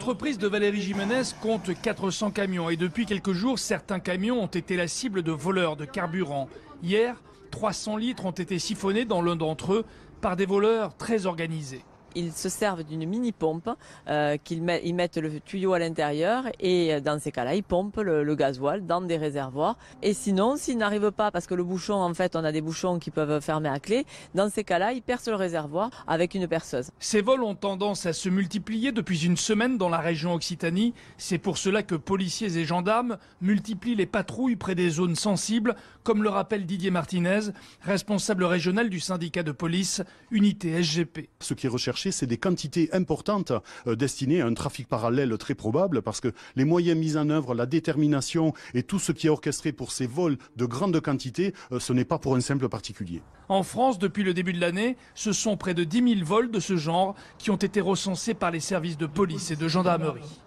L'entreprise de Valérie Jiménez compte 400 camions et depuis quelques jours, certains camions ont été la cible de voleurs de carburant. Hier, 300 litres ont été siphonnés dans l'un d'entre eux par des voleurs très organisés. Ils se servent d'une mini-pompe, ils mettent le tuyau à l'intérieur et dans ces cas-là, ils pompent le gasoil dans des réservoirs. Et sinon, s'ils n'arrivent pas, parce que le bouchon, en fait, on a des bouchons qui peuvent fermer à clé, dans ces cas-là, ils percent le réservoir avec une perceuse. Ces vols ont tendance à se multiplier depuis une semaine dans la région Occitanie. C'est pour cela que policiers et gendarmes multiplient les patrouilles près des zones sensibles, comme le rappelle Didier Martinez, responsable régional du syndicat de police, unité SGP. Ce qui est recherché, c'est des quantités importantes destinées à un trafic parallèle très probable parce que les moyens mis en œuvre, la détermination et tout ce qui est orchestré pour ces vols de grande quantité, ce n'est pas pour un simple particulier. En France, depuis le début de l'année, ce sont près de 10 000 vols de ce genre qui ont été recensés par les services de police et de gendarmerie.